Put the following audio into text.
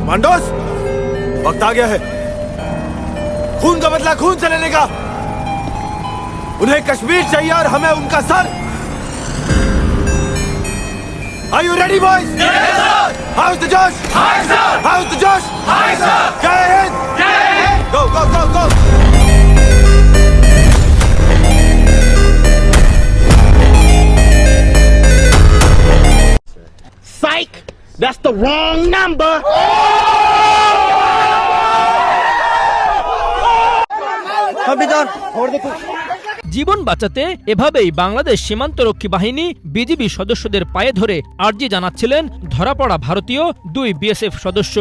Commandos, वक्त आ गया है खून का बदला खून से लेने का। उन्हें कश्मीर चाहिए और हमें उनका sir. Are you ready, boys? Yes, sir. How's the Josh? High, sir. How's the Josh? High, sir. Jai Hind. Jai Hind. Go, go, go, go. Psych! That's the wrong number! জীবন বাঁচাতে এভাবেই বাংলাদেশ সীমান্তরক্ষী বাহিনী বিজিবি সদস্যদের পায়ে ধরে আর্জি জানাচ্ছিলেন ধরা পড়া ভারতীয় 2 বিএসএফ সদস্য।